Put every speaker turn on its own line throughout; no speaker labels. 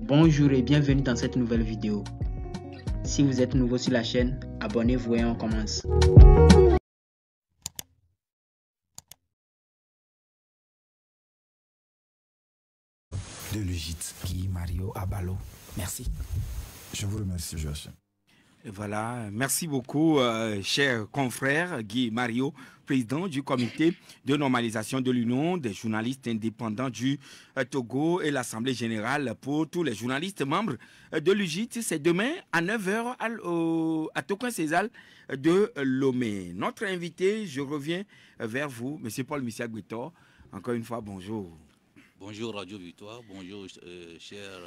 Bonjour et bienvenue dans cette nouvelle vidéo. Si vous êtes nouveau sur la chaîne, abonnez-vous et on commence.
De Lugit, Guy Mario Abalo. Merci.
Je vous remercie, Joachim.
Voilà, merci beaucoup, cher confrère Guy Mario, président du comité de normalisation de l'Union des journalistes indépendants du Togo et l'Assemblée générale pour tous les journalistes membres de l'UGIT. C'est demain à 9 h à Tokoin-César de Lomé. Notre invité, je reviens vers vous, M. Paul Missiak-Betor. Encore une fois, bonjour.
Bonjour Radio Victoire, bonjour chers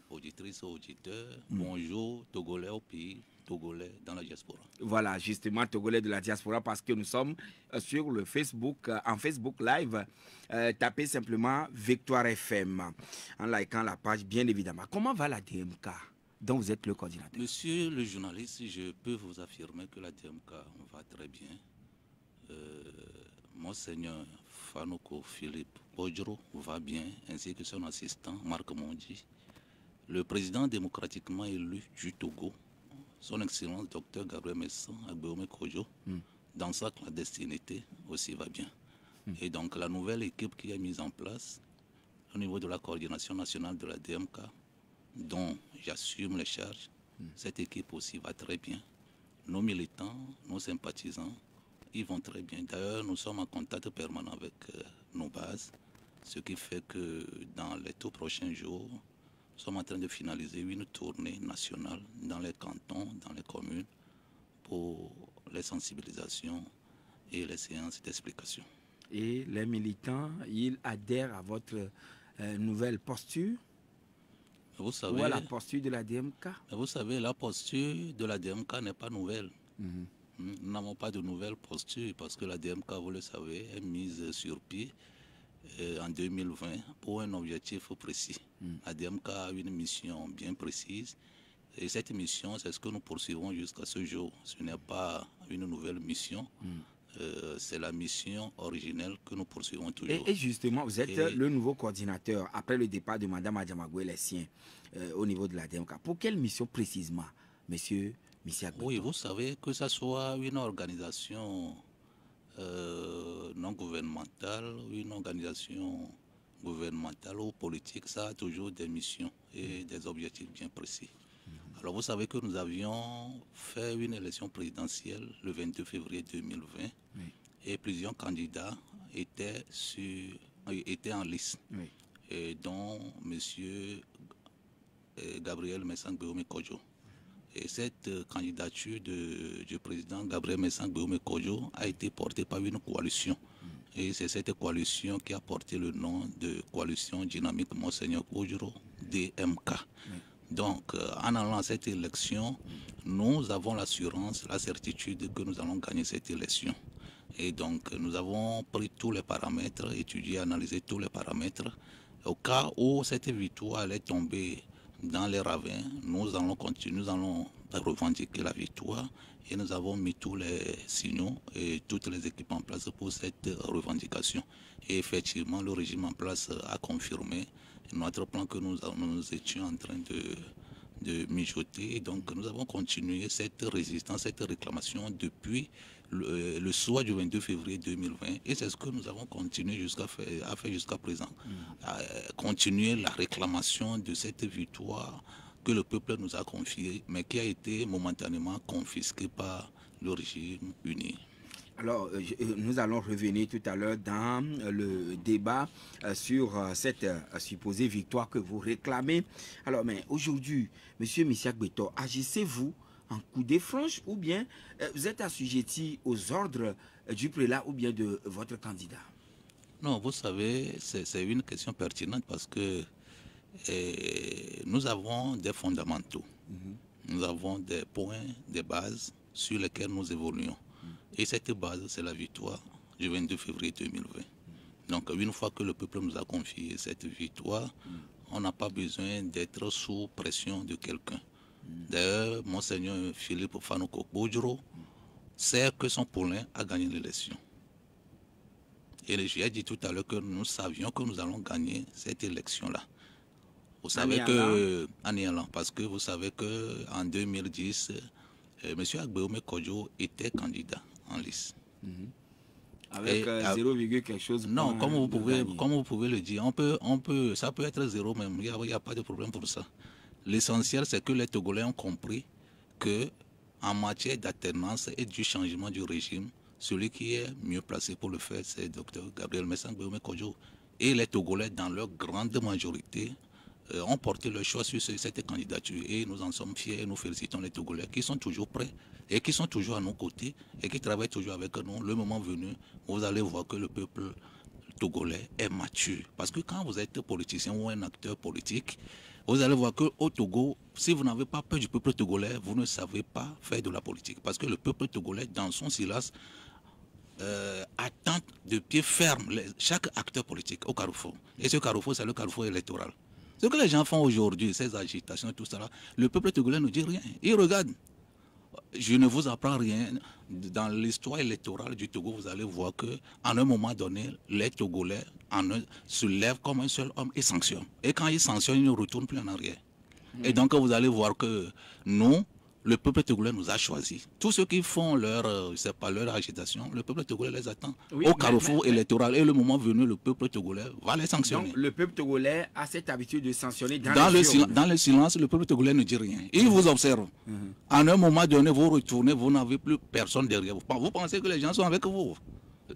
auditrices et auditeurs, bonjour Togolais au pays, Togolais dans la diaspora.
Voilà, justement, Togolais de la diaspora, parce que nous sommes sur le Facebook, en Facebook Live. Tapez simplement Victoire FM en likant la page, bien évidemment. Comment va la DMK dont vous êtes le coordinateur?
Monsieur le journaliste, je peux vous affirmer que la DMK va très bien. Monseigneur Fanoko Philippe Bodjro va bien, ainsi que son assistant Marc Mondi. Le président démocratiquement élu du Togo, son excellence Dr Gabriel Messa Agbeome Kojo, dans sa clandestinité aussi va bien. Et donc la nouvelle équipe qui est mise en place au niveau de la coordination nationale de la DMK, dont j'assume les charges, cette équipe aussi va très bien. Nos militants, nos sympathisants, ils vont très bien. D'ailleurs, nous sommes en contact permanent avec nos bases, ce qui fait que dans les tout prochains jours, nous sommes en train de finaliser une tournée nationale dans les cantons, dans les communes, pour les sensibilisations et les séances d'explication.
Et les militants, ils adhèrent à votre nouvelle posture?
Vous savez,
ou à la posture de la DMK?
Vous savez, la posture de la DMK n'est pas nouvelle. Nous n'avons pas de nouvelle posture parce que la DMK, vous le savez, est mise sur pied en 2020 pour un objectif précis. La DMK a une mission bien précise et cette mission, c'est ce que nous poursuivons jusqu'à ce jour. Ce n'est pas une nouvelle mission, c'est la mission originelle que nous poursuivons toujours.
Et justement, vous êtes le nouveau coordinateur après le départ de Mme Adjamagoué, les siens, au niveau de la DMK. Pour quelle mission précisément, monsieur Missiak-Betor?
Oui, vous savez que ce soit une organisation non gouvernementale, une organisation gouvernementale ou politique, ça a toujours des missions et des objectifs bien précis. Alors vous savez que nous avions fait une élection présidentielle le 22 février 2020 et plusieurs candidats étaient en liste, et dont M. Gabriel Messa-Agbeome Kojo. Et cette candidature du président Gabriel Messa-Agbeome Kojo a été portée par une coalition. Et c'est cette coalition qui a porté le nom de Coalition Dynamique Monseigneur Bodjro, DMK. Donc, en allant à cette élection, nous avons l'assurance, la certitude que nous allons gagner cette élection. Et donc, nous avons pris tous les paramètres, étudié, analysé tous les paramètres. Au cas où cette victoire allait tomber dans les ravins, nous allons continuer, nous allons revendiquer la victoire et nous avons mis tous les signaux et toutes les équipes en place pour cette revendication. Et effectivement, le régime en place a confirmé notre plan que nous étions en train de mijoter. Et donc, nous avons continué cette résistance, cette réclamation depuis le soir du 22 février 2020. Et c'est ce que nous avons continué à faire jusqu'à présent. Continuer la réclamation de cette victoire que le peuple nous a confiée, mais qui a été momentanément confisquée par le régime uni.
Alors, nous allons revenir tout à l'heure dans le débat sur cette supposée victoire que vous réclamez. Alors, mais aujourd'hui, M. Missiak-Betor, agissez-vous en coup de franche ou bien vous êtes assujetti aux ordres du prélat ou bien de votre candidat?
Non, vous savez, c'est une question pertinente parce que nous avons des fondamentaux. Nous avons des points, des bases sur lesquels nous évoluons. Et cette base, c'est la victoire du 22 février 2020. Donc, une fois que le peuple nous a confié cette victoire, on n'a pas besoin d'être sous pression de quelqu'un. D'ailleurs, Monseigneur Philippe Fanoko Bodjro sait que son poulain a gagné l'élection. Et j'ai dit tout à l'heure que nous savions que nous allons gagner cette élection-là. savez que, en Irlande, parce que vous savez qu'en 2010, M. Agbeome Kodjo était candidat en lice.
Avec 0, quelque chose.
Non, comme vous pouvez le dire, ça peut être 0 même, il n'y a pas de problème pour ça. L'essentiel, c'est que les Togolais ont compris que en matière d'alternance et du changement du régime, celui qui est mieux placé pour le faire, c'est Dr Gabriel Mensah Agbeome Kodjo. Et les Togolais, dans leur grande majorité, ont porté leur choix sur cette candidature. Et nous en sommes fiers et nous félicitons les Togolais qui sont toujours prêts et qui sont toujours à nos côtés et qui travaillent toujours avec nous. Le moment venu, vous allez voir que le peuple togolais est mature. Parce que quand vous êtes politicien ou un acteur politique, vous allez voir qu'au Togo, si vous n'avez pas peur du peuple togolais, vous ne savez pas faire de la politique. Parce que le peuple togolais, dans son silence, attend de pied ferme chaque acteur politique au carrefour. Et ce carrefour, c'est le carrefour électoral. Ce que les gens font aujourd'hui, ces agitations et tout ça, le peuple togolais ne dit rien. Il regarde. Je ne vous apprends rien. Dans l'histoire électorale du Togo, vous allez voir qu'à un moment donné, les Togolais se lèvent comme un seul homme et sanctionnent. Et quand ils sanctionnent, ils ne retournent plus en arrière. Et donc, vous allez voir que nous, le peuple togolais nous a choisis. Tous ceux qui font leur agitation, le peuple togolais les attend au carrefour électoral. Et le moment venu, le peuple togolais va les sanctionner.
Donc, le peuple togolais a cette habitude de sanctionner
dans le silence, le peuple togolais ne dit rien. Il vous observe. À un moment donné, vous retournez, vous n'avez plus personne derrière vous. Vous pensez que les gens sont avec vous.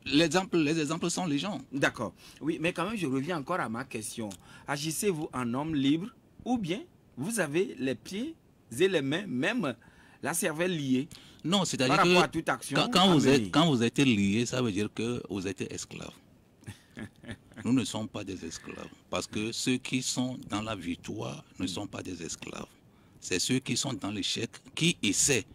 Les exemples sont les gens.
D'accord. Oui, mais quand même, je reviens encore à ma question. Agissez-vous en homme libre ou bien vous avez les pieds et les mains, même la cervelle liée?
Non, c'est-à-dire que quand vous êtes lié, ça veut dire que vous êtes esclave. Nous ne sommes pas des esclaves. Parce que ceux qui sont dans la victoire ne sont pas des esclaves. C'est ceux qui sont dans l'échec, qui essaient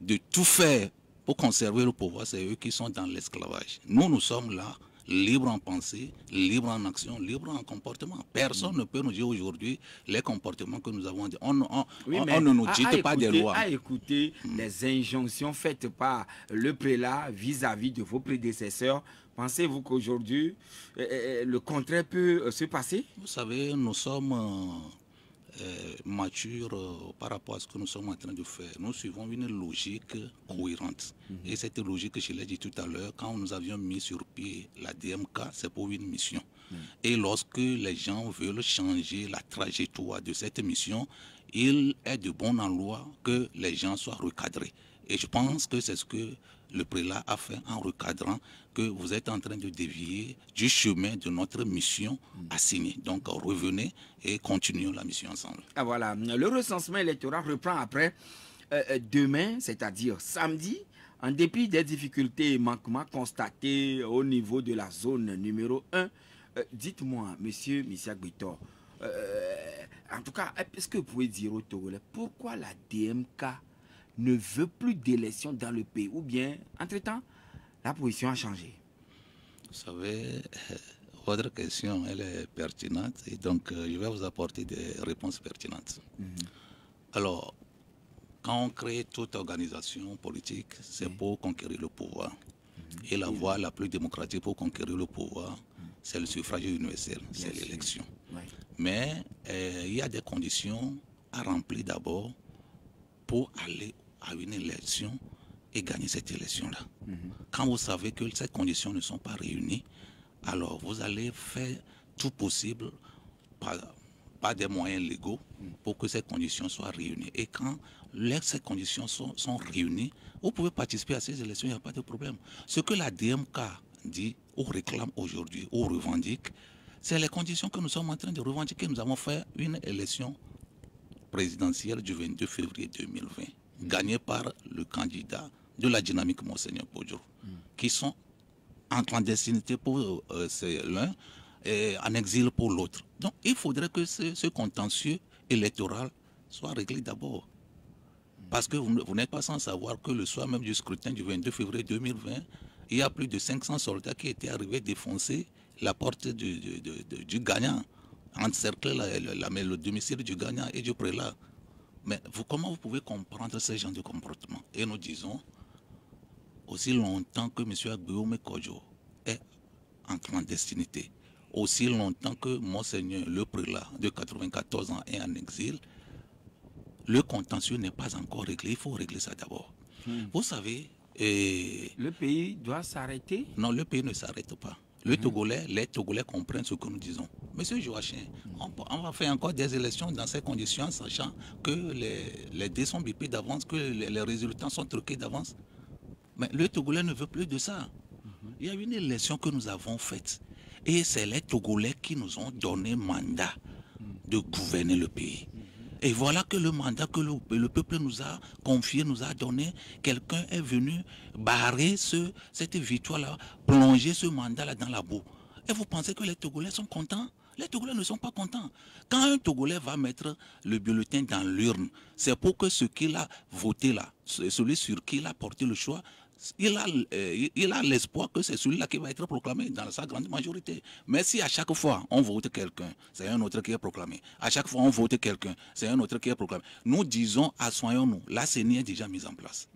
de tout faire pour conserver le pouvoir, c'est eux qui sont dans l'esclavage. Nous sommes là, libres en pensée, libres en action, libres en comportement. Personne ne peut nous dire aujourd'hui les comportements que nous avons dit. On ne nous dit pas des lois.
À écouter les injonctions faites par le prélat vis-à-vis de vos prédécesseurs, pensez-vous qu'aujourd'hui, le contraire peut se passer?
Vous savez, nous sommes matures par rapport à ce que nous sommes en train de faire. Nous suivons une logique cohérente. Et cette logique, je l'ai dit tout à l'heure, quand nous avions mis sur pied la DMK, c'est pour une mission. Et lorsque les gens veulent changer la trajectoire de cette mission, il est de bon aloi que les gens soient recadrés. Et je pense que c'est ce que le prélat a fait en recadrant, que vous êtes en train de dévier du chemin de notre mission assignée. Donc revenez et continuons la mission ensemble.
Ah, voilà, le recensement électoral reprend après demain, c'est-à-dire samedi, en dépit des difficultés et manquements constatés au niveau de la zone numéro 1. Dites-moi, monsieur Messiak Bitor, en tout cas, est-ce que vous pouvez dire aux Togolais pourquoi la DMK ne veut plus d'élections dans le pays, ou bien, entre-temps, la position a changé?
Vous savez, votre question, elle est pertinente, et donc je vais vous apporter des réponses pertinentes. Alors, quand on crée toute organisation politique, c'est pour conquérir le pouvoir. Et la voie la plus démocratique pour conquérir le pouvoir, c'est le suffrage universel, c'est l'élection. Mais il y a des conditions à remplir d'abord pour aller à une élection et gagner cette élection-là. Quand vous savez que ces conditions ne sont pas réunies, alors vous allez faire tout possible par des moyens légaux pour que ces conditions soient réunies. Et quand ces conditions sont réunies, vous pouvez participer à ces élections, il n'y a pas de problème. Ce que la DMK dit ou réclame aujourd'hui ou revendique, c'est les conditions que nous sommes en train de revendiquer. Nous avons fait une élection présidentielle du 22 février 2020, gagnée par le candidat de la dynamique Monseigneur Podjo, qui sont en clandestinité pour l'un et en exil pour l'autre. Donc il faudrait que ce contentieux électoral soit réglé d'abord. Parce que vous n'êtes pas sans savoir que le soir même du scrutin du 22 février 2020, il y a plus de 500 soldats qui étaient arrivés défoncer la porte du gagnant, encercler le domicile du gagnant et du prélat. Mais comment vous pouvez comprendre ce genre de comportement? Et nous disons, aussi longtemps que M. Agbeome Kodjo est en clandestinité, aussi longtemps que Monseigneur le prélat de 94 ans est en exil, le contentieux n'est pas encore réglé. Il faut régler ça d'abord. Vous savez...
le pays doit s'arrêter?
Non, le pays ne s'arrête pas. Les Togolais comprennent ce que nous disons. Monsieur Joachim, on va faire encore des élections dans ces conditions, sachant que les dés sont bipés d'avance, que les résultats sont truqués d'avance. Mais le Togolais ne veut plus de ça. Il y a une élection que nous avons faite. Et c'est les Togolais qui nous ont donné mandat de gouverner le pays. Et voilà que le mandat que le peuple nous a confié, nous a donné, quelqu'un est venu barrer cette victoire-là, plonger ce mandat-là dans la boue. Et vous pensez que les Togolais sont contents? Les Togolais ne sont pas contents. Quand un Togolais va mettre le bulletin dans l'urne, c'est pour que ce qu'il a voté là, celui sur qui il a porté le choix, il a l'espoir que c'est celui-là qui va être proclamé dans sa grande majorité. Mais si à chaque fois on vote quelqu'un, c'est un autre qui est proclamé. À chaque fois on vote quelqu'un, c'est un autre qui est proclamé. Nous disons, assoyons-nous. La CENI est déjà mise en place.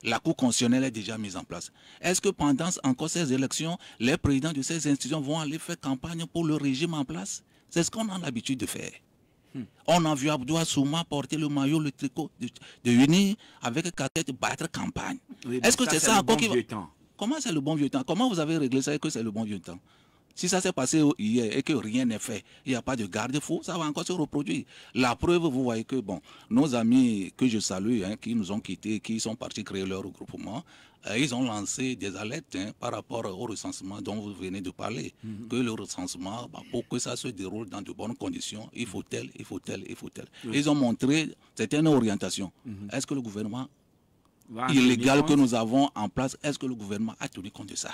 La Cour constitutionnelle est déjà mise en place. Est-ce que pendant encore ces élections, les présidents de ces institutions vont aller faire campagne pour le régime en place? C'est ce qu'on a l'habitude de faire. On a vu Abdou Assouma porter le maillot, le tricot de UNI avec casquette battre campagne.
Oui,
est-ce que c'est ça encore qui va...
temps?
Comment c'est le bon vieux temps? Comment vous avez réglé ça et que c'est le bon vieux temps? Si ça s'est passé hier et que rien n'est fait, il n'y a pas de garde-fou, ça va encore se reproduire. La preuve, vous voyez que bon, nos amis que je salue, qui nous ont quittés, qui sont partis créer leur regroupement, ils ont lancé des alertes par rapport au recensement dont vous venez de parler. Que le recensement, pour que ça se déroule dans de bonnes conditions, il faut tel, il faut tel, il faut tel. Ils ont montré certaines orientations. Est-ce que le gouvernement illégal que nous avons en place, est-ce que le gouvernement a tenu compte de ça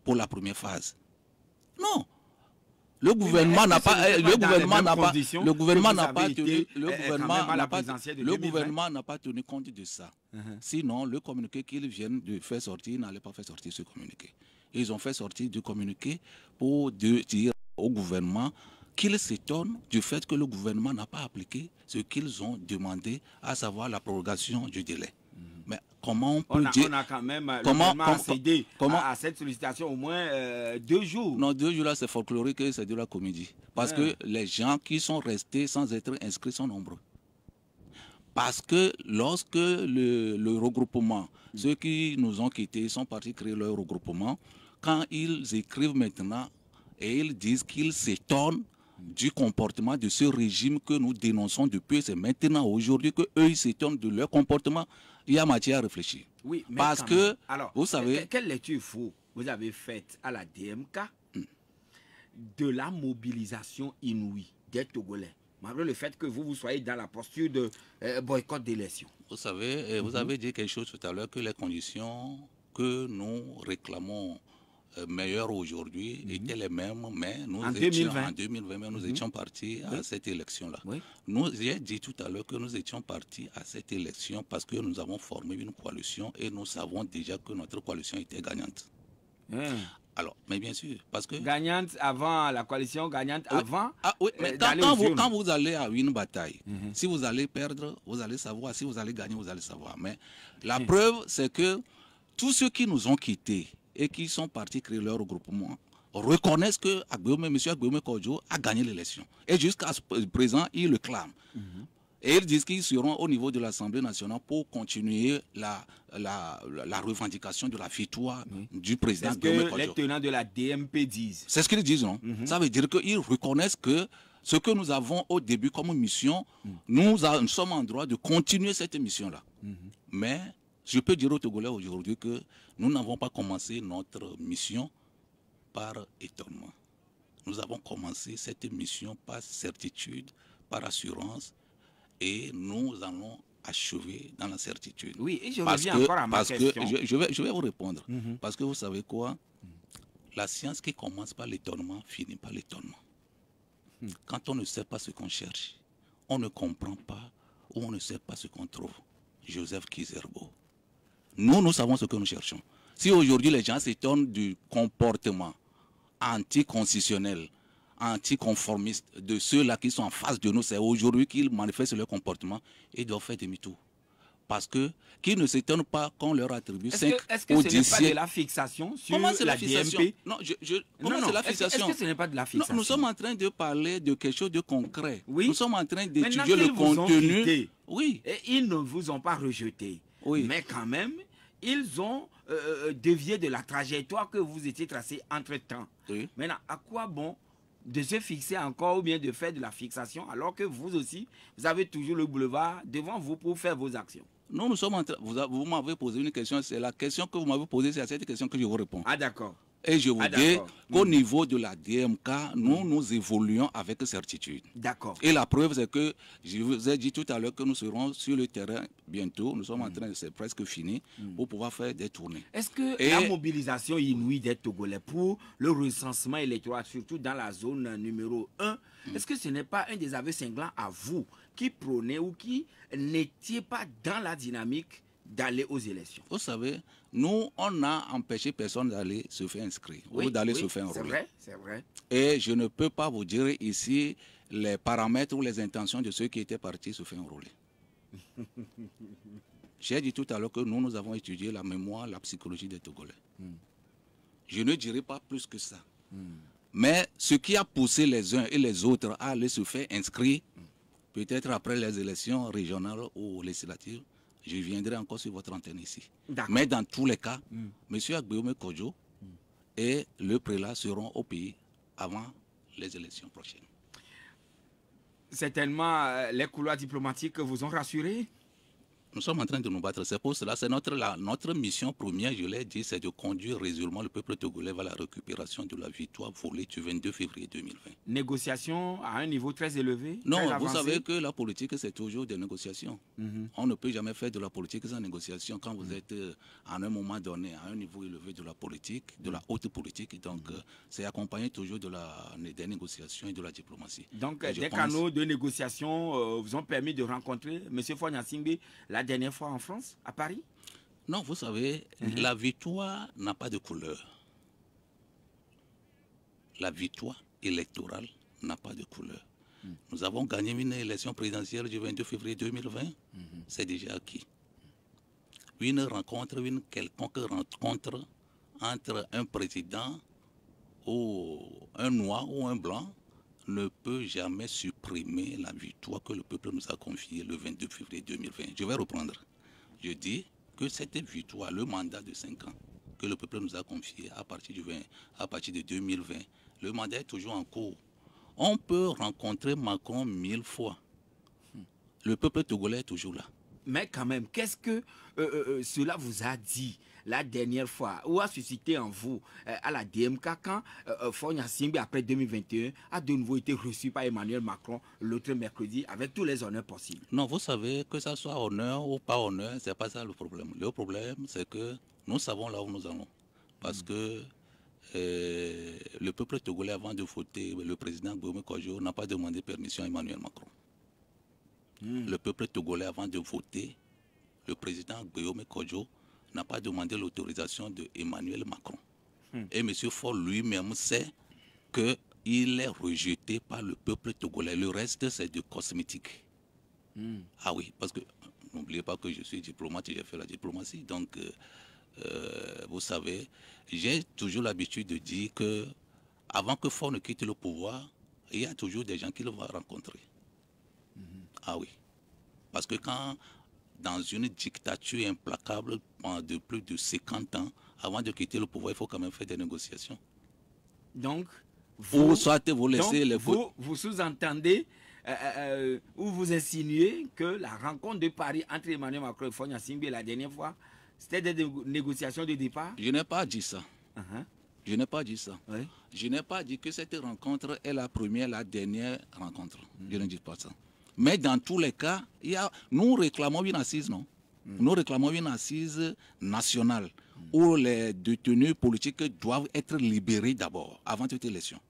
pour la première phase? Non. Le gouvernement n'a pas, le gouvernement n'a pas tenu compte de ça. Sinon, le communiqué qu'ils viennent de faire sortir, ils n'allaient pas faire sortir ce communiqué. Ils ont fait sortir du communiqué pour dire au gouvernement qu'ils s'étonnent du fait que le gouvernement n'a pas appliqué ce qu'ils ont demandé, à savoir la prorogation du délai. Mais comment on peut dire...
On a quand même cédé à cette sollicitation au moins 2 jours.
Non, 2 jours là, c'est folklorique et c'est de la comédie. Parce que les gens qui sont restés sans être inscrits sont nombreux. Parce que lorsque le regroupement, ceux qui nous ont quittés sont partis créer leur regroupement, quand ils écrivent maintenant et ils disent qu'ils s'étonnent du comportement de ce régime que nous dénonçons depuis, c'est maintenant, aujourd'hui, qu'eux, ils s'étonnent de leur comportement, il y a matière à réfléchir.
Oui, mais
parce que,
alors,
vous savez...
Quelle lecture vous avez faite à la DMK de la mobilisation inouïe des Togolais, malgré le fait que vous soyez dans la posture de boycott d'élection?
Vous savez, vous avez dit quelque chose tout à l'heure, que les conditions que nous réclamons meilleures aujourd'hui étaient les mêmes, mais nous
en
étions
2020.
En 2020, mais nous étions partis à cette élection-là.
Oui.
J'ai dit tout à l'heure que nous étions partis à cette élection parce que nous avons formé une coalition et nous savons déjà que notre coalition était gagnante. Alors, mais bien sûr, parce que...
Gagnante avant la coalition, gagnante avant...
Ah, oui, mais quand vous allez à une bataille, si vous allez perdre, vous allez savoir. Si vous allez gagner, vous allez savoir. Mais la preuve, c'est que tous ceux qui nous ont quittés et qui sont partis créer leur regroupement reconnaissent que M. Agbéomé Kodjo a gagné l'élection. Et jusqu'à présent, ils le clament. Et ils disent qu'ils seront au niveau de l'Assemblée nationale pour continuer la revendication de la victoire du président Agbéomé Kodjo.
C'est ce que les tenants de la DMP disent.
C'est ce qu'ils disent, non? Ça veut dire qu'ils reconnaissent que ce que nous avons au début comme mission, nous sommes en droit de continuer cette mission-là. Mais je peux dire aux Togolais aujourd'hui que nous n'avons pas commencé notre mission par étonnement. Nous avons commencé cette mission par certitude, par assurance, et nous allons achever dans la certitude.
Oui, et je reviens encore à ma question.
Je vais vous répondre. Parce que vous savez quoi? La science qui commence par l'étonnement finit par l'étonnement. Quand on ne sait pas ce qu'on cherche, on ne comprend pas ou on ne sait pas ce qu'on trouve. Joseph Kizerbo. Nous savons ce que nous cherchons. Si aujourd'hui les gens s'étonnent du comportement anticonstitutionnel, anticonformiste de ceux-là qui sont en face de nous, c'est aujourd'hui qu'ils manifestent leur comportement, ils doivent faire demi-tour. parce que qui ne s'étonnent pas qu'on leur attribue 5
Est-ce que ce n'est pas de la fixation sur
Comment c'est
la
la fixation?
DMP?
Non, comment c'est la fixation?
Est-ce que ce n'est pas de la fixation?
Non, nous sommes en train de parler de quelque chose de concret.
Oui.
Nous sommes en train d'étudier
Maintenant
le
qu'ils vous ont
contenu.
quitté,
Oui.
et ils ne vous ont pas rejeté.
Oui.
Mais quand même, ils ont dévié de la trajectoire que vous étiez tracée entre-temps.
Oui.
Maintenant, à quoi bon de se fixer encore ou bien de faire de la fixation alors que vous aussi, vous avez toujours le boulevard devant vous pour faire vos actions?
Non, nous sommes en train... Vous m'avez posé une question, c'est la question que vous m'avez posée, c'est à cette question que je vous réponds.
Ah d'accord.
Et je vous dis
d'accord.
qu'au niveau de la DMK, nous évoluons avec certitude.
D'accord.
Et la preuve, c'est que je vous ai dit tout à l'heure que nous serons sur le terrain bientôt. Nous sommes en train, c'est presque fini, pour pouvoir faire des tournées.
Est-ce que la mobilisation inouïe des Togolais pour le recensement électoral, surtout dans la zone numéro 1, est-ce que ce n'est pas un des aveux cinglants à vous qui prônez ou qui n'étiez pas dans la dynamique d'aller aux élections?
Vous savez, nous, on n'a empêché personne d'aller se faire inscrire ou d'aller se faire enrôler.
C'est vrai.
Et je ne peux pas vous dire ici les paramètres ou les intentions de ceux qui étaient partis se faire enrôler. J'ai dit tout à l'heure que nous avons étudié la mémoire, la psychologie des Togolais. Je ne dirai pas plus que ça. Mais ce qui a poussé les uns et les autres à aller se faire inscrire, peut-être après les élections régionales ou législatives, je viendrai encore sur votre antenne ici. Mais dans tous les cas, M. Agbéomé Kodjo et le prélat seront au pays avant les élections prochaines.
Certainement, les couloirs diplomatiques vous ont rassuré?
Nous sommes en train de nous battre. C'est pour cela, c'est notre mission première, je l'ai dit, c'est de conduire résolument le peuple togolais vers la récupération de la victoire volée du 22 février 2020.
Négociation à un niveau très élevé?
Non,
très
vous savez que la politique, c'est toujours des négociations. On ne peut jamais faire de la politique sans négociation quand vous êtes à un moment donné, à un niveau élevé de la politique, de la haute politique. Donc, c'est accompagné toujours des négociations et de la diplomatie.
Donc, des canaux de négociation vous ont permis de rencontrer M. Fogna Singbe la dernière fois en France, à Paris?
Non, vous savez, la victoire n'a pas de couleur. La victoire électorale n'a pas de couleur. Nous avons gagné une élection présidentielle du 22 février 2020. C'est déjà acquis. Une quelconque rencontre entre un président ou un noir ou un blanc ne peut jamais supprimer la victoire que le peuple nous a confiée le 22 février 2020. Je vais reprendre. Je dis que cette victoire, le mandat de 5 ans que le peuple nous a confié à partir de 2020, le mandat est toujours en cours. On peut rencontrer Macron 1000 fois. Le peuple togolais est toujours là.
Mais quand même, qu'est-ce que cela vous a dit la dernière fois, ou a suscité en vous à la DMK quand Fogna Singbe, après 2021, a de nouveau été reçu par Emmanuel Macron l'autre mercredi avec tous les honneurs possibles?
Non, vous savez, que ça soit honneur ou pas honneur, c'est pas ça le problème. Le problème, c'est que nous savons là où nous allons. Parce que le peuple togolais, avant de voter, le président Agbéomé Kodjo n'a pas demandé permission à Emmanuel Macron. Le peuple togolais, avant de voter, le président Agbéomé Kodjo n'a pas demandé l'autorisation de Emmanuel Macron. Et M. Faure lui-même sait qu'il est rejeté par le peuple togolais. Le reste, c'est de cosmétique. Ah oui, parce que n'oubliez pas que je suis diplomate et j'ai fait la diplomatie. Donc, vous savez, j'ai toujours l'habitude de dire que avant que Faure ne quitte le pouvoir, il y a toujours des gens qu'il va rencontrer. Ah oui. Parce que quand, dans une dictature implacable de plus de 50 ans, avant de quitter le pouvoir, il faut quand même faire des négociations.
Donc,
vous
sous-entendez ou vous insinuez que la rencontre de Paris entre Emmanuel Macron et Fogna Singbe la dernière fois, c'était des négociations de départ?
Je n'ai pas dit ça. Je n'ai pas dit ça.
Oui.
Je n'ai pas dit que cette rencontre est la première, la dernière rencontre. Je ne dis pas ça. Mais dans tous les cas, nous réclamons une assise, non? Nous réclamons une assise nationale où les détenus politiques doivent être libérés d'abord, avant toute élection.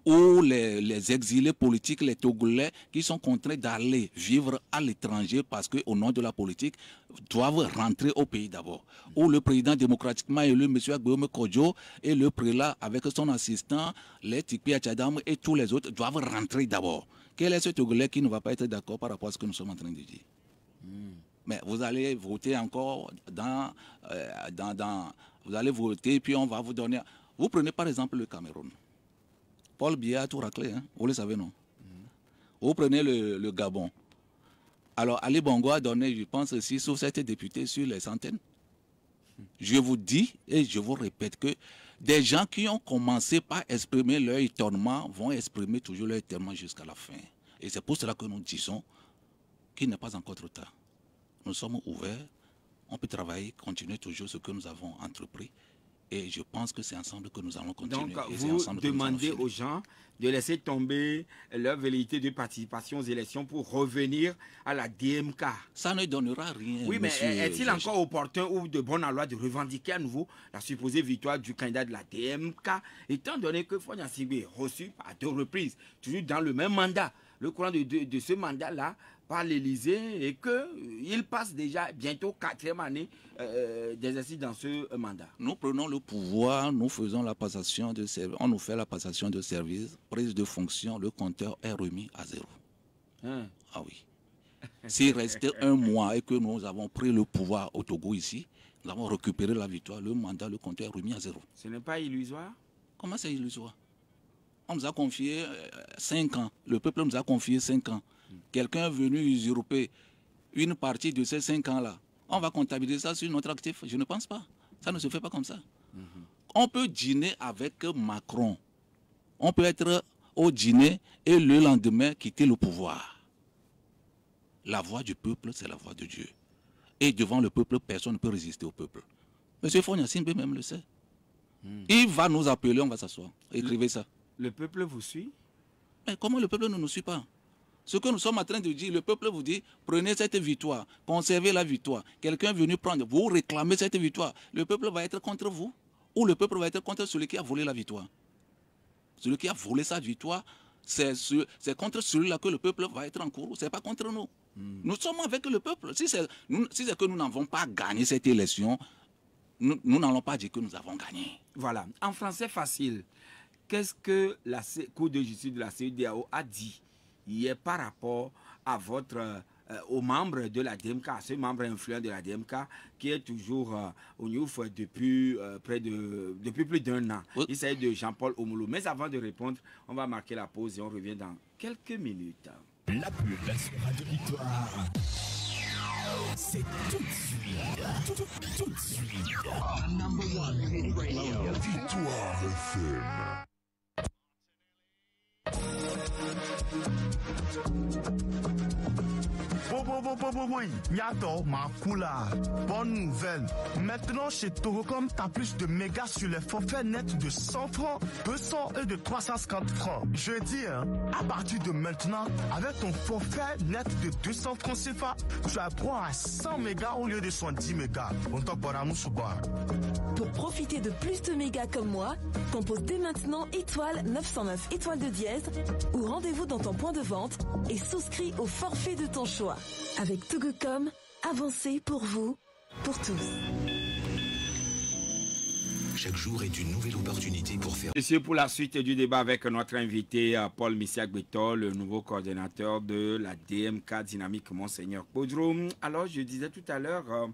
Où les exilés politiques, les Togolais qui sont contraints d'aller vivre à l'étranger parce qu'au nom de la politique, doivent rentrer au pays d'abord. Où le président démocratiquement élu, M. Agbéomé Kodjo, et le prélat avec son assistant, les Tikpi Achadam et tous les autres doivent rentrer d'abord. Quel est ce Togolais qui ne va pas être d'accord par rapport à ce que nous sommes en train de dire? Mais vous allez voter encore vous allez voter, puis on va vous donner... Vous prenez par exemple le Cameroun. Paul Biya a tout raclé, hein? Vous le savez, non? Vous prenez le Gabon. Alors, Ali Bongo a donné, je pense, 6 ou 7 députés sur les centaines. Je vous dis et je vous répète que des gens qui ont commencé par exprimer leur étonnement vont exprimer toujours leur étonnement jusqu'à la fin. Et c'est pour cela que nous disons qu'il n'est pas encore trop tard. Nous sommes ouverts, on peut travailler, continuer toujours ce que nous avons entrepris. Et je pense que c'est ensemble que nous allons continuer.
Donc,
et
vous demandez aux gens de laisser tomber leur velléité de participation aux élections pour revenir à la DMK.
Ça ne donnera rien.
Oui, mais est-il encore opportun ou de bon aloi de revendiquer à nouveau la supposée victoire du candidat de la DMK, étant donné que Fonia Sibé reçu à 2 reprises, toujours dans le même mandat, le courant de ce mandat-là, par l'Élysée, et qu'il passe déjà bientôt 4e année d'exercice dans ce mandat.
Nous prenons le pouvoir, nous faisons la passation de service, on nous fait la passation de service, prise de fonction, le compteur est remis à 0. Ah oui. S'il restait 1 mois et que nous avons pris le pouvoir au Togo ici, nous avons récupéré la victoire, le mandat, le compteur est remis à 0.
Ce n'est pas illusoire?
Comment c'est illusoire? On nous a confié 5 ans, le peuple nous a confié 5 ans. Quelqu'un est venu usurper une partie de ces 5 ans-là. On va comptabiliser ça sur notre actif? Je ne pense pas. Ça ne se fait pas comme ça. On peut dîner avec Macron. On peut être au dîner et le lendemain quitter le pouvoir. La voix du peuple, c'est la voix de Dieu. Et devant le peuple, personne ne peut résister au peuple. Monsieur Fonia Sibé même le sait. Il va nous appeler, on va s'asseoir. Écrivez ça.
Le peuple vous suit?
Mais comment le peuple ne nous suit pas? Ce que nous sommes en train de dire, le peuple vous dit, prenez cette victoire, conservez la victoire. Quelqu'un est venu prendre, vous réclamez cette victoire. Le peuple va être contre vous ou le peuple va être contre celui qui a volé la victoire? Celui qui a volé sa victoire, c'est contre celui-là que le peuple va être en cours, ce n'est pas contre nous. Nous sommes avec le peuple. Si c'est que nous n'avons pas gagné cette élection, nous n'allons pas dire que nous avons gagné.
Voilà. En français facile, qu'est-ce que la Cour de justice de la CEDEAO a dit hier par rapport à aux membres de la DMK, à ce membre influent de la DMK qui est toujours au NIOF depuis plus d'1 an. Oui. Il s'agit de Jean-Paul Omolo. Mais avant de répondre, on va marquer la pause et on revient dans quelques minutes.
La pub sur Radio Victoire. C'est tout de suite. Tout de suite. Number 1 radio. Victoire FM.
Bonne nouvelle. Maintenant, chez Torocom, tu as plus de mégas sur les forfaits nets de 100 francs, 200 et de 350 francs. Je dis, à partir de maintenant, avec ton forfait net de 200 francs CFA, tu as droit à 100 mégas au lieu de 110 mégas.
Pour profiter de plus de mégas comme moi, compose dès maintenant étoile 909 étoile de dièse ou rendez-vous dans ton point de vente et souscris au forfait de ton choix. Avec Togocom, avancez pour vous, pour tous.
Chaque jour est une nouvelle opportunité pour faire...
C'est pour la suite du débat avec notre invité Paul Missiak-Beto, le nouveau coordinateur de la DMK Dynamique Monseigneur Kodro. Alors, je disais tout à l'heure...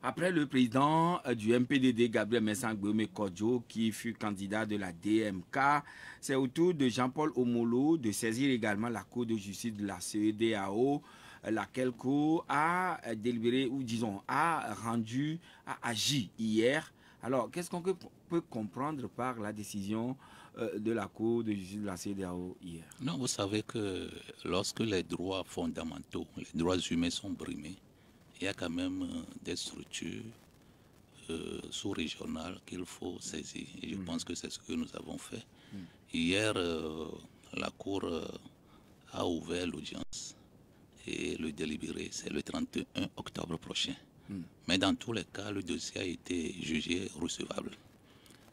Après le président du MPDD, Gabriel Mensah-Guéhomé Kodjo, qui fut candidat de la DMK, c'est au tour de Jean-Paul Omolo de saisir également la Cour de justice de la CEDEAO, laquelle Cour a délibéré, ou disons, a agi hier. Alors, qu'est-ce qu'on peut comprendre par la décision de la Cour de justice de la CEDEAO hier?
Non, vous savez que lorsque les droits fondamentaux, les droits humains sont brimés, il y a quand même des structures sous-régionales qu'il faut saisir. Et je pense que c'est ce que nous avons fait. Hier, la Cour a ouvert l'audience et le délibéré, c'est le 31 octobre prochain. Mais dans tous les cas, le dossier a été jugé recevable.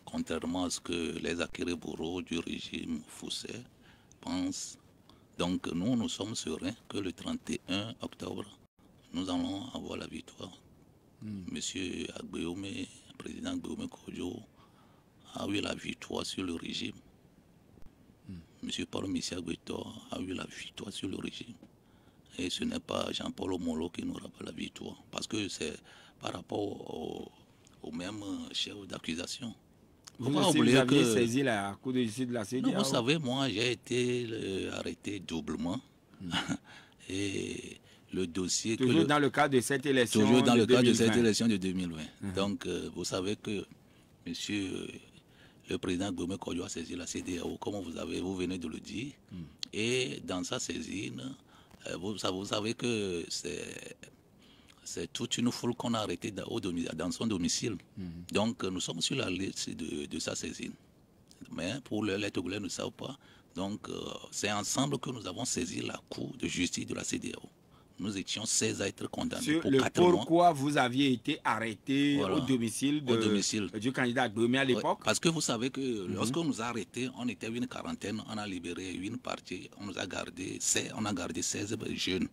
Contrairement à ce que les acquérés-bourreaux du régime Fousset pensent. Donc nous sommes sereins que le 31 octobre, nous allons avoir la victoire. Monsieur Guéhomé, président Guéhomé Kodjo, a eu la victoire sur le régime. Monsieur Paul Missiak-Beto a eu la victoire sur le régime. Et ce n'est pas Jean-Paul Omolo qui n'aura pas la victoire. Parce que c'est par rapport au même chef d'accusation.
Vous aviez saisi la Cour de justice de la CEDEAO?
Non, vous savez, moi, j'ai été arrêté doublement. Et le dossier...
Toujours dans le cadre de cette élection de 2020.
Toujours dans le cadre de cette élection de 2020. Donc, vous savez que monsieur le président Gbome Kodjo a saisi la CEDEAO, comme vous venez de le dire. Et dans sa saisine, vous savez que c'est toute une foule qu'on a arrêtée dans son domicile. Donc, nous sommes sur la liste de sa saisine. Mais pour les Togolais ne savent pas. Donc, c'est ensemble que nous avons saisi la Cour de justice de la CEDEAO. Nous étions 16 à être condamnés pour 4 mois.
Pourquoi vous aviez été arrêté au domicile du candidat Gbome à l'époque?
Parce que vous savez que lorsque nous a arrêtés, on était une quarantaine, on a libéré une partie, on a gardé 16 jeunes.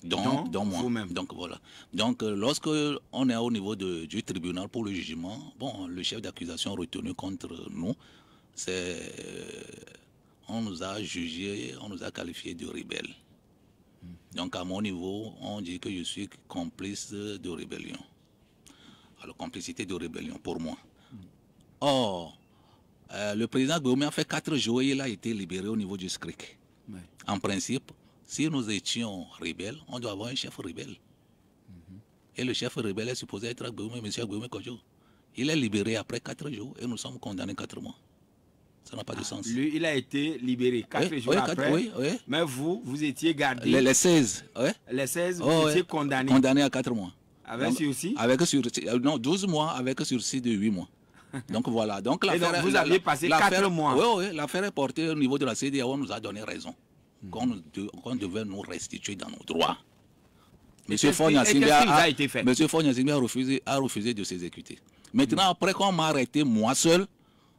Dont moi. Donc voilà. Donc lorsque on est au niveau du tribunal pour le jugement, bon, le chef d'accusation retenu contre nous, on nous a jugé, on nous a qualifié de rebelles. Donc à mon niveau, on dit que je suis complice de rébellion. Alors complicité de rébellion pour moi. Or, le président Gbome a fait 4 jours et il a été libéré au niveau du SCRIC. Ouais. En principe, si nous étions rebelles, on doit avoir un chef rebelle. Et le chef rebelle est supposé être Gbome, M. Gbome Kodjo. Il est libéré après 4 jours et nous sommes condamnés 4 mois. Ça n'a pas de sens.
Lui, il a été libéré 4 jours après. Oui. Mais vous étiez gardé.
Les 16. Ouais.
Les 16, vous étiez condamnés.
Condamnés à 4 mois.
Avec sursis?
Non, 12 mois avec sursis de 8 mois. Donc voilà. Donc,
vous aviez passé 4 mois.
Oui, l'affaire est portée au niveau de la CEDEAO. On nous a donné raison. Qu'on devait nous restituer dans nos droits. Monsieur Fognasimbe a refusé de s'exécuter. Maintenant, après qu'on m'a arrêté moi seul,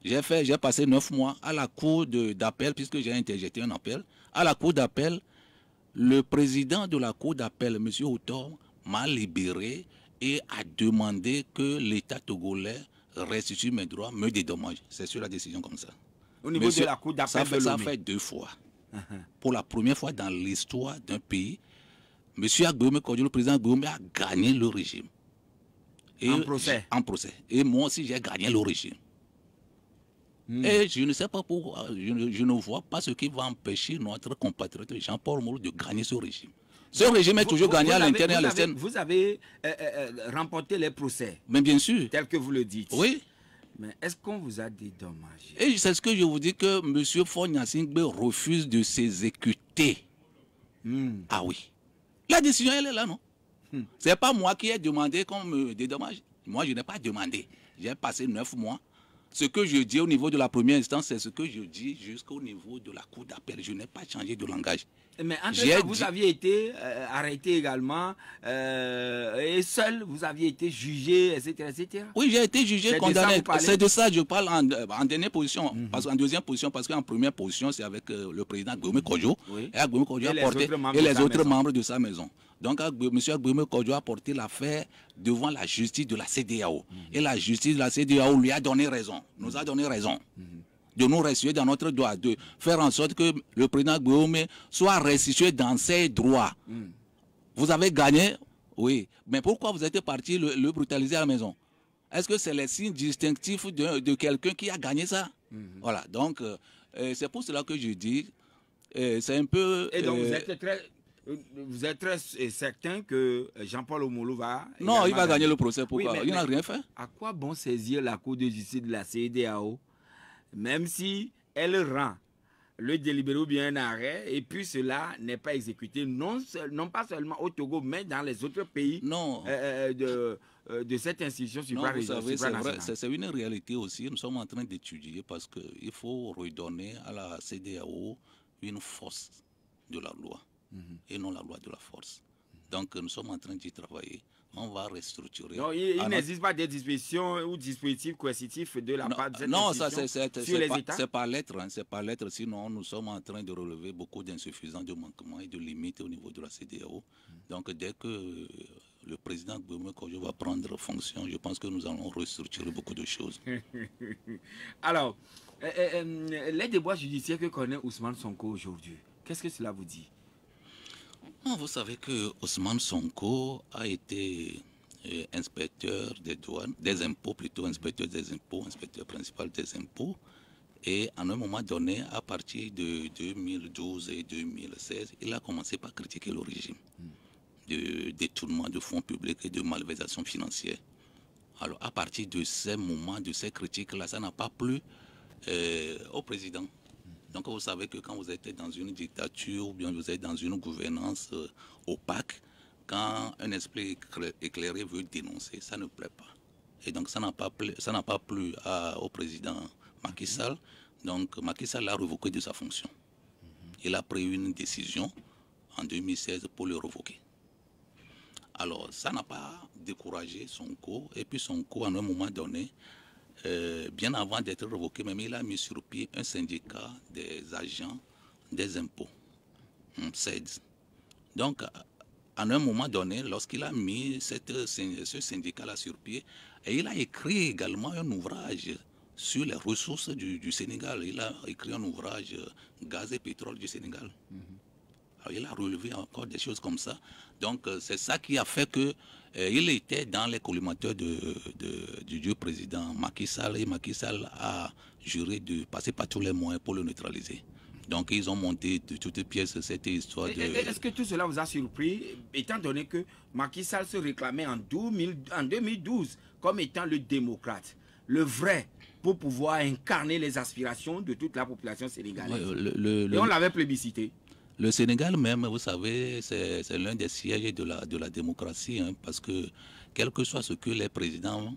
j'ai passé 9 mois à la cour d'appel, puisque j'ai interjeté un appel. À la cour d'appel, le président de la cour d'appel, M. Outor, m'a libéré et a demandé que l'État togolais restitue mes droits, me dédommage. C'est sur la décision comme ça.
Au niveau de la cour d'appel
ça fait 2 fois. Pour la première fois dans l'histoire d'un pays, M. Gbome Kodjo, le président Gbome, a gagné le régime.
En procès.
En procès. Et moi aussi, j'ai gagné le régime. Et je ne sais pas pourquoi, je ne vois pas ce qui va empêcher notre compatriote Jean-Paul Omolo de gagner ce régime. Ce régime est toujours gagné à l'interne et à l'externe.
Vous avez remporté les procès.
Mais bien sûr.
Tel que vous le dites.
Oui.
Mais est-ce qu'on vous a dédommagé?
Et c'est ce que je vous dis, que M. Fognasimbe refuse de s'exécuter. Ah oui. La décision, elle est là, non? C'est pas moi qui ai demandé qu'on me dédommage. Moi, je n'ai pas demandé. J'ai passé 9 mois. Ce que je dis au niveau de la première instance, c'est ce que je dis jusqu'au niveau de la cour d'appel. Je n'ai pas changé de langage.
Mais entre-temps, vous aviez été arrêté également et seul, vous aviez été jugé, etc.
Oui, j'ai été jugé, condamné. C'est de ça que je parle en dernière position. En deuxième position, parce qu'en première position, c'est avec le président Gbome Kodjo. Et Gbome Kodjo a porté les autres membres de sa maison. Donc, M. Gbome Kodjo a porté l'affaire devant la justice de la CEDEAO. Et la justice de la CEDEAO lui a donné raison, nous a donné raison. De nous restituer dans notre droit, de faire en sorte que le président Gbome soit restitué dans ses droits. Vous avez gagné, oui. Mais pourquoi vous êtes parti le brutaliser à la maison? Est-ce que c'est les signes distinctifs de quelqu'un qui a gagné ça? Voilà, donc c'est pour cela que je dis, c'est un peu...
Et donc vous êtes très certain que Jean-Paul Omolo va...
Non, il va gagner le procès. Pourquoi? Il n'a rien fait.
À quoi bon saisir la Cour de justice de la CEDEAO, même si elle rend le délibéré ou bien un arrêt, et puis cela n'est pas exécuté, non pas seulement au Togo, mais dans les autres pays de cette institution supranationale.
C'est une réalité aussi. Nous sommes en train d'étudier parce qu'il faut redonner à la CEDEAO une force de la loi et non la loi de la force. Donc nous sommes en train d'y travailler. On va restructurer.
Non, il n'existe pas des dispositions ou dispositifs coercitifs de la part de cette institution sur les États?
C'est pas lettre, c'est pas lettre. Sinon, nous sommes en train de relever beaucoup d'insuffisances, de manquements et de limites au niveau de la CEDEAO. Donc, dès que le président Gbome Kodjo va prendre fonction, je pense que nous allons restructurer beaucoup de choses.
Alors, les déboires judiciaires que connaît Ousmane Sonko aujourd'hui, qu'est-ce que cela vous dit?
Non, vous savez que Ousmane Sonko a été inspecteur des douanes, des impôts plutôt, inspecteur des impôts, inspecteur principal des impôts. Et à un moment donné, à partir de 2012 et 2016, il a commencé par critiquer le régime de détournement de fonds publics et de malversation financière. Alors à partir de ces moments, de ces critiques-là, ça n'a pas plu au président. Donc vous savez que quand vous êtes dans une dictature ou bien vous êtes dans une gouvernance opaque, quand un esprit éclairé veut dénoncer, ça ne plaît pas. Et donc ça n'a pas plu au président Macky Sall. Donc Macky Sall l'a revoqué de sa fonction. Il a pris une décision en 2016 pour le revoquer. Alors ça n'a pas découragé Sonko. Et puis Sonko, à un moment donné, bien avant d'être revoqué, même il a mis sur pied un syndicat des agents des impôts, SAIDS. Donc à un moment donné, lorsqu'il a mis ce syndicat-là sur pied, et il a écrit également un ouvrage sur les ressources du Sénégal. Il a écrit un ouvrage Gaz et pétrole du Sénégal. Alors, il a relevé encore des choses comme ça. Donc c'est ça qui a fait qu'il était dans les collimateurs du dieu président Macky Sall. Et Macky Sall a juré de passer par tous les moyens pour le neutraliser. Donc ils ont monté de toutes pièces cette histoire de...
Est-ce que tout cela vous a surpris, étant donné que Macky Sall se réclamait en 2012 comme étant le démocrate, le vrai, pour pouvoir incarner les aspirations de toute la population sénégalaise. Et on l'avait plébiscité.
Le Sénégal même, vous savez, c'est l'un des sièges de la démocratie, hein, parce que quel que soit ce que les présidents,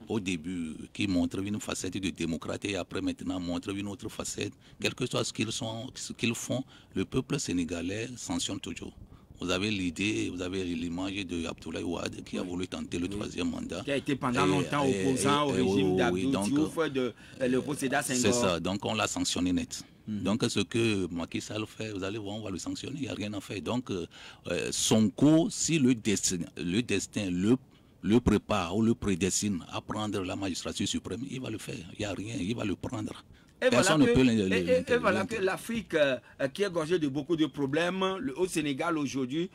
au début, qui montrent une facette de démocrate et après maintenant montrent une autre facette, quel que soit ce qu'ils font, le peuple sénégalais sanctionne toujours. Vous avez l'idée, vous avez l'image de Abdoulaye Wade qui a voulu tenter le troisième mandat.
Qui a été pendant longtemps opposant au régime d'Abdou Diouf, le procédé Senghor. C'est ça,
donc on l'a sanctionné net. Donc ce que Macky Sall fait, vous allez voir, on va le sanctionner, il n'y a rien à faire. Donc Sonko, si le destin le prépare ou le prédestine à prendre la magistrature suprême, il va le faire, il n'y a rien, il va le prendre.
Et voilà que l'Afrique, qui est gorgée de beaucoup de problèmes, au Sénégal aujourd'hui,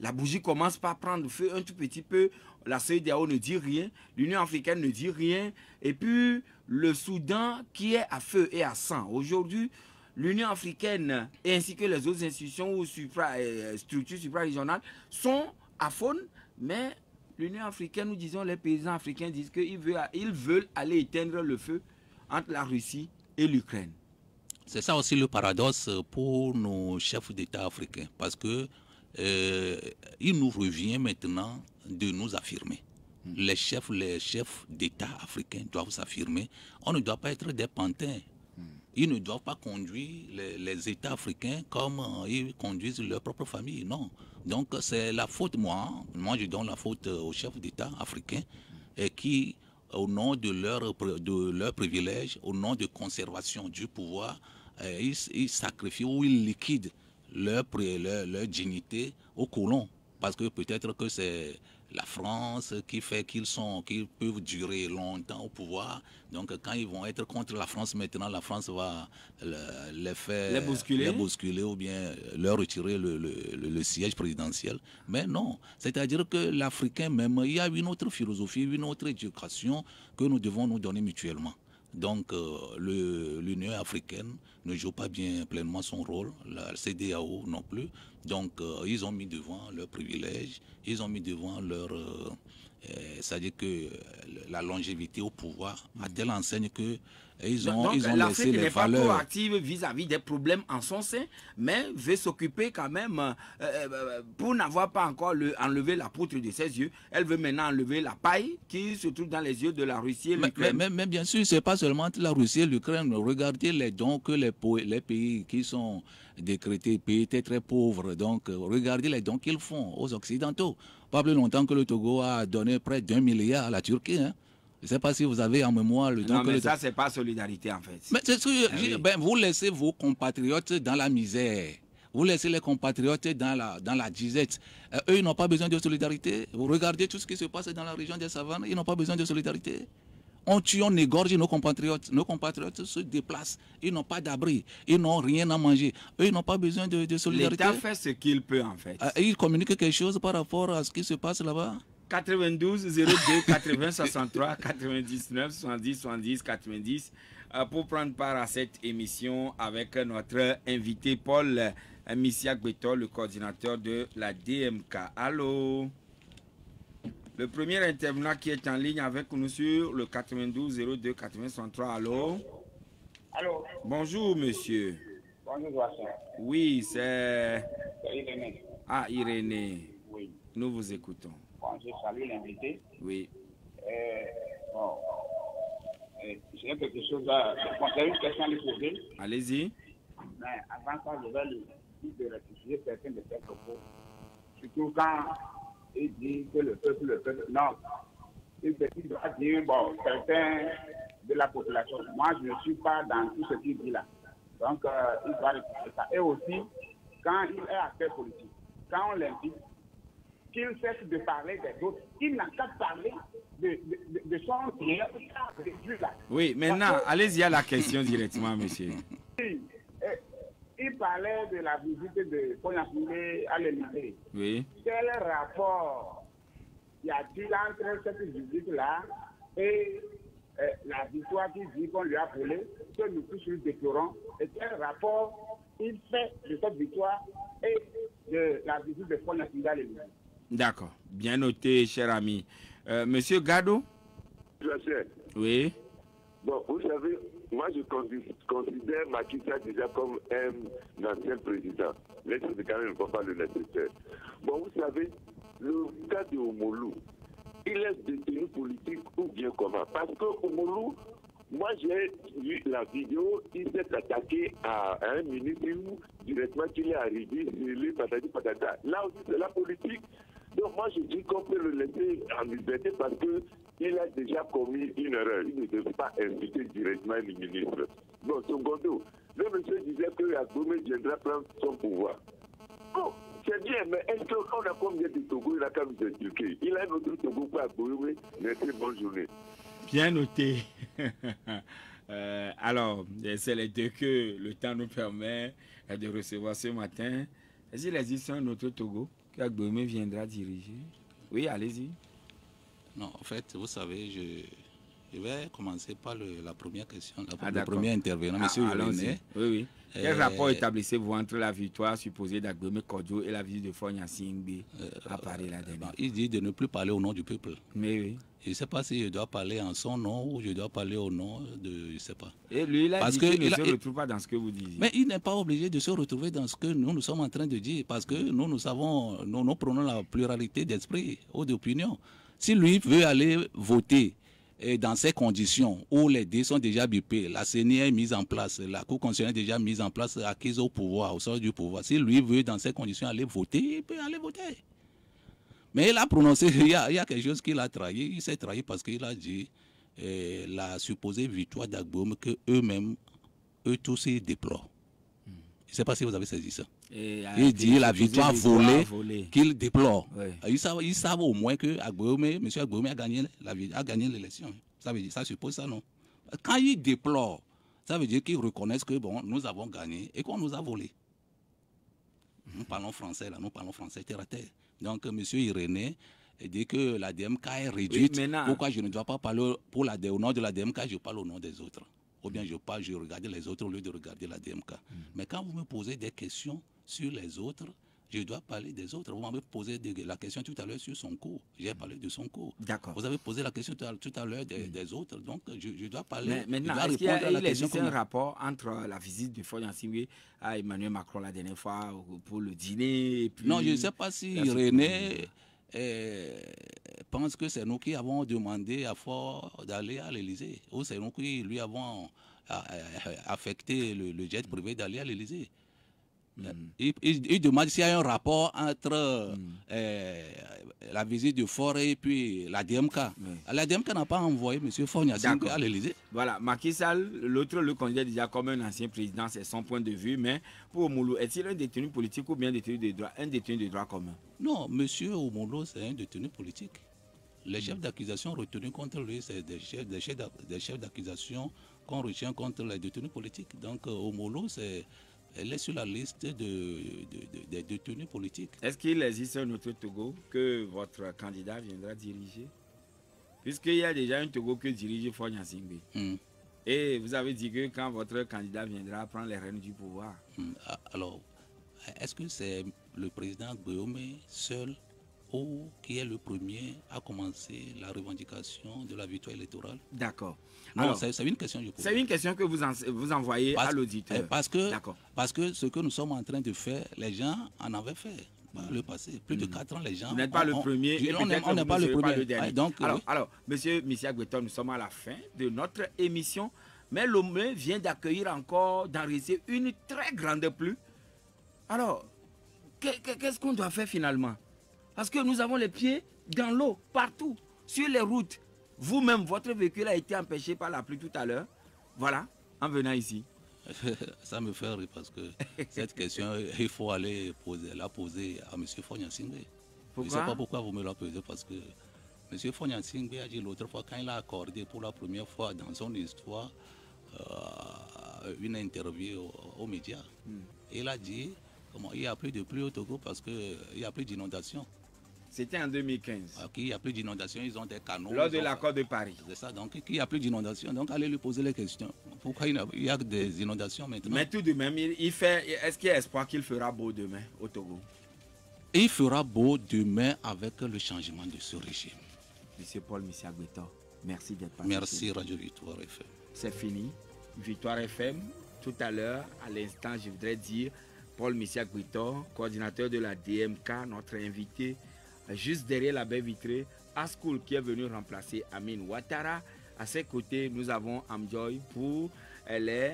la bougie commence par prendre feu un tout petit peu. La CEDEAO ne dit rien, l'Union africaine ne dit rien. Et puis le Soudan qui est à feu et à sang. Aujourd'hui, l'Union africaine ainsi que les autres institutions ou structures suprarégionales sont à faune, mais l'Union africaine, nous disons, les paysans africains disent qu'ils veulent aller éteindre le feu entre la Russie et l'Ukraine.
C'est ça aussi le paradoxe pour nos chefs d'État africains, parce que il nous revient maintenant de nous affirmer. Les chefs d'État africains doivent s'affirmer. On ne doit pas être des pantins. Ils ne doivent pas conduire les États africains comme ils conduisent leur propre famille. Non. Donc c'est la faute, moi je donne la faute aux chefs d'État africains qui, au nom de leur privilège, au nom de conservation du pouvoir, ils sacrifient ou ils liquident leur dignité aux colons. Parce que peut-être que c'est la France qui fait qu'ils peuvent durer longtemps au pouvoir. Donc quand ils vont être contre la France maintenant, la France va les bousculer ou bien leur retirer le siège présidentiel. Mais non, c'est-à-dire que l'Africain même, il y a une autre philosophie, une autre éducation que nous devons nous donner mutuellement. Donc l'Union africaine ne joue pas bien pleinement son rôle, la CEDEAO non plus. Donc ils ont mis devant leurs privilèges, ils ont mis devant leur... c'est-à-dire que la longévité au pouvoir à telle enseigne que ils ont laissé les valeurs.
L'Afrique n'est pas proactive vis-à-vis des problèmes en son sein, mais veut s'occuper quand même, pour n'avoir pas encore enlevé la poutre de ses yeux, elle veut maintenant enlever la paille qui se trouve dans les yeux de la Russie et l'Ukraine.
Mais bien sûr, ce n'est pas seulement la Russie et l'Ukraine. Regardez les dons que les pays qui sont décrétés, pays très pauvres, donc regardez les dons qu'ils font aux Occidentaux. Pas plus longtemps que le Togo a donné près d'1 milliard à la Turquie. Hein. Je ne sais pas si vous avez en mémoire le don.
Non, mais ça, ce n'est pas solidarité, en fait.
Mais c'est ce que vous laissez vos compatriotes dans la misère. Vous laissez les compatriotes dans la disette. Eux, ils n'ont pas besoin de solidarité. Vous regardez tout ce qui se passe dans la région des savanes, ils n'ont pas besoin de solidarité. On tue, on égorge nos compatriotes. Nos compatriotes se déplacent. Ils n'ont pas d'abri. Ils n'ont rien à manger. Eux, ils n'ont pas besoin de solidarité.
L'État fait ce qu'il peut en fait.
Il communique quelque chose par rapport à ce qui se passe là-bas.
92 02 80 63 99 70 70 90 pour prendre part à cette émission avec notre invité Paul Missiak Beto, le coordinateur de la DMK. Allô? Le premier intervenant qui est en ligne avec nous sur le 92 02 80 63. Allô?
Allô?
Bonjour monsieur.
Bonjour Joachim.
Oui, c'est
Irénée.
Ah, Irénée.
Oui.
Nous vous écoutons.
Bon, je salue l'invité.
Oui.
Bon, j'ai quelque chose à... Bon, j'ai une question à lui poser.
Allez-y.
Mais avant ça, je vais lui dire de rectifier certains de ses propos. Surtout quand il dit que le peuple... Non. Il doit dire, bon, certains de la population. Moi, je ne suis pas dans tout ce qu'il dit là. Donc, il doit rectifier ça. Et aussi, quand il est acteur politique, quand on l'invite, qu'il cesse de parler des autres. Il n'a qu'à parler de son client.
Oui, maintenant, allez-y à la question directement, monsieur.
Il parlait de la visite de Ponyasumbe à l'Élysée.
Oui.
Quel rapport y a-t-il entre cette visite-là et la victoire qu'il dit qu'on lui a volée, que nous tous nous déplorons, et quel rapport il fait de cette victoire et de la visite de Ponyasumbe à l'Élysée? D'accord,
bien noté, cher ami. Monsieur Gado? Oui.
Bon, vous savez, moi je considère Macky Sall déjà comme un ancien président. Mais c'est quand même ne pas le nécessaire. Bon, vous savez, le cas de Omolou, il est détenu politique ou bien comment? Parce que Omolou, moi j'ai vu la vidéo, il s'est attaqué à un ministre directement qu'il est arrivé, il est patati patata. Là aussi c'est la politique. Donc moi je dis qu'on peut le laisser en liberté parce qu'il a déjà commis une erreur. Il ne devait pas inviter directement le ministre. Non, secondo, le monsieur disait que Agbomé viendra prendre son pouvoir. Bon, c'est bien, mais est-ce qu'on a combien de Togo il a qu'à nous expliquer? Il a un autre Togo pour Agbomé, mais très bonne journée.
Bien noté. Alors, c'est les deux que le temps nous permet de recevoir ce matin. Est-ce qu'il existe un autre Togo qu'Agbomé viendra diriger? Oui, allez-y.
Non, en fait, vous savez, je vais commencer par la première question, le premier intervenant, M. Irénée.
Oui, oui. Quel rapport établissez-vous entre la victoire supposée d'Agbomé Kodjo et la visite de Fonya Singbe à Paris la dernière?
Il dit de ne plus parler au nom du peuple.
Mais oui.
Je ne sais pas si je dois parler en son nom ou je dois parler au nom de... Je ne sais pas.
Et lui, il a dit qu'il ne se retrouve pas dans ce que vous disiez.
Mais il n'est pas obligé de se retrouver dans ce que nous sommes en train de dire parce que nous prenons la pluralité d'esprit ou d'opinion. Si lui veut aller voter dans ces conditions où les dés sont déjà bipés, la CENI est mise en place, la Cour constitutionnelle est déjà mise en place, acquise au pouvoir, au sort du pouvoir. Si lui veut dans ces conditions aller voter, il peut aller voter. Mais il a prononcé, il y a quelque chose qu'il a trahi. Il s'est trahi parce qu'il a dit la supposée victoire d'Agbomé que eux-mêmes, eux tous, ils déplorent. Je ne sais pas si vous avez saisi ça. Il dit la victoire volée qu'il déplore. Ouais. Ils savent au moins que M. Agbomé a gagné l'élection. Ça veut dire, ça suppose ça, non? Quand ils déplorent, ça veut dire qu'ils reconnaissent que bon, nous avons gagné et qu'on nous a volé. Nous parlons français, là, nous parlons français terre à terre. Donc, M. Irénée dit que la DMK est réduite. Oui, pourquoi je ne dois pas parler au nom de la DMK, je parle au nom des autres. Ou bien je regarde les autres au lieu de regarder la DMK. Mais quand vous me posez des questions sur les autres, je dois parler des autres. Vous m'avez posé la question tout à l'heure sur son cours. J'ai parlé de son cours.
D'accord.
Vous avez posé la question tout à l'heure des autres. Donc, je dois parler.
Mais maintenant, est-ce qu'il existe un rapport entre la visite de Fonya Singbe à Emmanuel Macron la dernière fois pour le dîner et puis...
Non, je ne sais pas si Irénée pense que c'est nous qui avons demandé à Ford d'aller à l'Élysée. Ou c'est nous qui lui avons affecté le jet privé d'aller à l'Élysée. Il demande s'il y a un rapport entre la visite de Faure et puis la DMK. La DMK n'a pas envoyé M. Fonya Singbe à l'Élysée.
Voilà, Macky Sall, l'autre le considère déjà comme un ancien président, c'est son point de vue, mais pour Omolou, est-il un détenu politique ou bien un détenu de droit commun?
Non, M. Omolou, c'est un détenu politique. Les chefs d'accusation retenus contre lui, c'est des chefs d'accusation qu'on retient contre les détenus politiques. Donc, Omolo, elle est sur la liste des détenus politiques.
Est-ce qu'il existe un autre Togo que votre candidat viendra diriger? Puisqu'il y a déjà un Togo que dirige Fogna Singbe. Et vous avez dit que quand votre candidat viendra prendre les rênes du pouvoir.
Alors, est-ce que c'est le président Guillaume seul ou qui est le premier à commencer la revendication de la victoire électorale?
D'accord.
Non, c'est une question.
C'est une question que vous envoyez à l'auditeur.
Parce que ce que nous sommes en train de faire, les gens en avaient fait par le passé. Plus de 4 ans, les gens...
Vous n'êtes pas le premier et peut-être
on n'est pas le premier.
Le dernier.
Donc,
alors, monsieur Missia Gwetor, nous sommes à la fin de notre émission. Mais Lomé vient d'accueillir encore, d'enregistrer une très grande pluie. Alors, qu'est-ce qu'on doit faire finalement? Parce que nous avons les pieds dans l'eau, partout, sur les routes. Vous-même, votre véhicule a été empêché par la pluie tout à l'heure. Voilà, en venant ici.
Ça me fait rire parce que cette question, il faut aller la poser à M. Fogna Singbe. Je ne sais pas pourquoi vous me la posez, parce que M. Fogna Singbe a dit l'autre fois, quand il a accordé pour la première fois dans son histoire une interview aux médias, il a dit il n'y a plus de pluie au Togo parce qu'il n'y a plus d'inondation.
C'était en 2015.
Il n'y a plus d'inondation, ils ont des canaux.
Lors de l'accord de Paris.
C'est ça, donc il n'y a plus d'inondation. Donc allez lui poser les questions. Pourquoi il y a des inondations maintenant?
Mais tout de même, est-ce qu'il y a espoir qu'il fera beau demain au Togo?
Il fera beau demain avec le changement de ce régime.
Monsieur Paul Missia Gwetor, merci d'être passé.
Merci Radio Victoire FM.
C'est fini. Victoire FM, tout à l'heure, à l'instant, je voudrais dire Paul Missia Gwetor, coordinateur de la DMK, notre invité, juste derrière la baie vitrée, Askoul qui est venu remplacer Amin Ouattara. À ses côtés, nous avons Amjoy pour les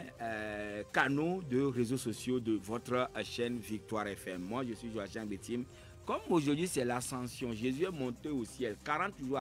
canaux de réseaux sociaux de votre chaîne Victoire FM. Moi, je suis Joachim Betim. Comme aujourd'hui, c'est l'ascension, Jésus est monté au ciel. 40 jours